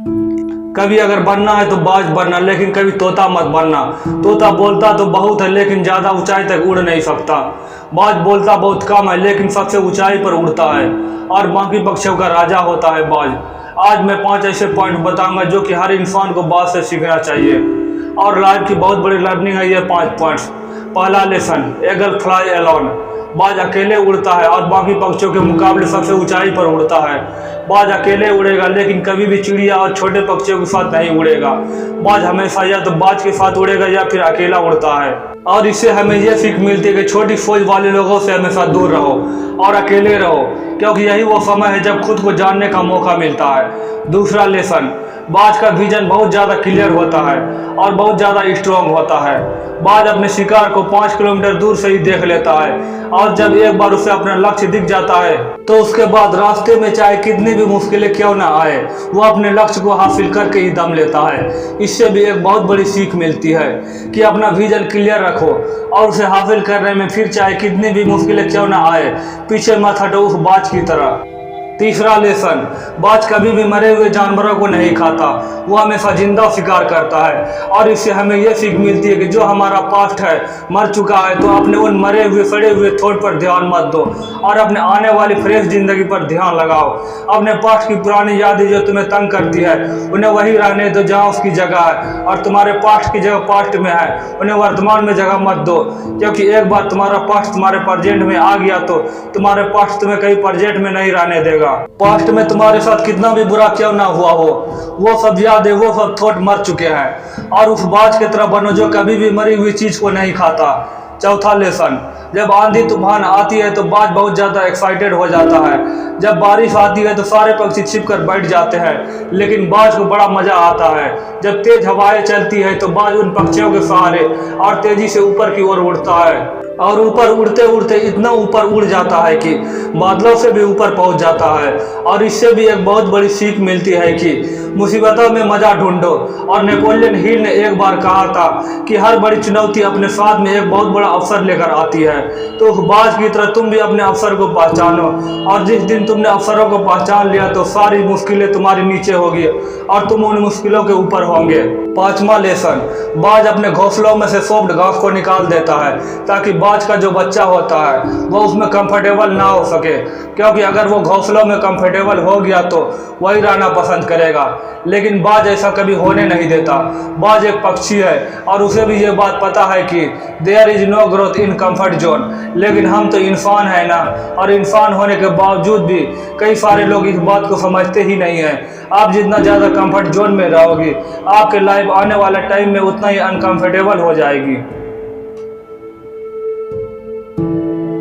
कभी अगर बनना है तो बाज बनना, लेकिन कभी तोता मत बनना। तोता बोलता तो बहुत है लेकिन ज़्यादा ऊंचाई तक उड़ नहीं सकता। बाज बोलता बहुत कम है लेकिन सबसे ऊंचाई पर उड़ता है और बाकी पक्षियों का राजा होता है बाज। आज मैं 5 ऐसे पॉइंट बताऊंगा जो कि हर इंसान को बाज से सीखना चाहिए और लाइफ की बहुत बड़ी लर्निंग है ये 5 पॉइंट्स। पहला लेसन, ईगल फ्लाई अलोन। बाज अकेले उड़ता है और बाकी पक्षियों के मुकाबले सबसे ऊंचाई पर उड़ता है। बाज अकेले उड़ेगा लेकिन कभी भी चिड़िया और छोटे पक्षियों के साथ नहीं उड़ेगा। बाज हमेशा या तो बाज के साथ उड़ेगा या फिर अकेला उड़ता है। और इससे हमें यह सीख मिलती है कि छोटी सोच वाले लोगों से हमेशा दूर रहो और अकेले रहो, क्योंकि यही वो समय है जब खुद को जानने का मौका मिलता है। दूसरा लेसन, बाज का विजन बहुत ज़्यादा क्लियर होता है और बहुत ज़्यादा स्ट्रॉन्ग होता है। बाज अपने शिकार को 5 किलोमीटर दूर से ही देख लेता है और जब एक बार उसे अपना लक्ष्य दिख जाता है तो उसके बाद रास्ते में चाहे कितनी भी मुश्किलें क्यों ना आए वो अपने लक्ष्य को हासिल करके ही दम लेता है। इससे भी एक बहुत बड़ी सीख मिलती है कि अपना विजन क्लियर रखो और उसे हासिल करने में फिर चाहे कितनी भी मुश्किलें क्यों ना आए पीछे मत हटो उस बाज की तरह। तीसरा लेसन, बाज कभी भी मरे हुए जानवरों को नहीं खाता, वो हमेशा जिंदा शिकार करता है। और इससे हमें यह सीख मिलती है कि जो हमारा पास्ट है, मर चुका है, तो अपने उन मरे हुए सड़े हुए थॉट पर ध्यान मत दो और अपने आने वाली फ्रेश जिंदगी पर ध्यान लगाओ। अपने पास्ट की पुरानी यादें जो तुम्हें तंग करती है उन्हें वही रहने दो जहाँ उसकी जगह है, और तुम्हारे पास्ट की जगह पास्ट में है, उन्हें वर्तमान में जगह मत दो, क्योंकि एक बार तुम्हारा पास्ट तुम्हारे प्रेजेंट में आ गया तो तुम्हारे पास्ट तुम्हें कहीं प्रेजेंट में नहीं रहने देगा। पास्ट में तुम्हारे साथ कितना भी बुरा क्यों ना हुआ हो, वो सब यादें, वो सब थॉट मर चुके हैं और उस बाज की तरह बनो जो कभी भी मरी हुई चीज को नहीं खाता। चौथा लेसन, जब आंधी तूफान आती है तो बाज बहुत ज़्यादा एक्साइटेड हो जाता है। जब बारिश आती है तो सारे पक्षी छिप कर बैठ जाते हैं, लेकिन बाज को बड़ा मज़ा आता है। जब तेज हवाएं चलती है तो बाज उन पक्षियों के सहारे और तेजी से ऊपर की ओर उड़ता है और ऊपर उड़ते उड़ते इतना ऊपर उड़ जाता है कि बादलों से भी ऊपर पहुंच जाता है। और इससे भी एक बहुत बड़ी सीख मिलती है कि मुसीबतों में मजा ढूंढो। और नेपोलियन हिल ने एक बार कहा था कि हर बड़ी चुनौती अपने साथ में एक बहुत बड़ा अवसर लेकर आती है। तो बाज की तरह तुम भी अपने अवसर को पहचानो, और जिस दिन तुमने अवसरों को पहचान लिया तो सारी मुश्किलें तुम्हारे नीचे होगी और तुम उन मुश्किलों के ऊपर होंगे। पांचवा लेसन, बाज अपने घोंसलों में से सॉफ्ट घास को निकाल देता है ताकि बाज का जो बच्चा होता है वो उसमें कंफर्टेबल ना हो सके, क्योंकि अगर वो घोंसलों में कंफर्टेबल हो गया तो वही रहना पसंद करेगा। लेकिन बाज ऐसा कभी होने नहीं देता। बाज एक पक्षी है और उसे भी ये बात पता है कि there is no growth in comfort zone. लेकिन हम तो इंसान है ना, और इंसान होने के बावजूद भी कई सारे लोग इस बात को समझते ही नहीं है। आप जितना ज़्यादा कंफर्ट जोन में रहोगे आपके लाइफ आने वाले टाइम में उतना ही अनकंफर्टेबल हो जाएगी।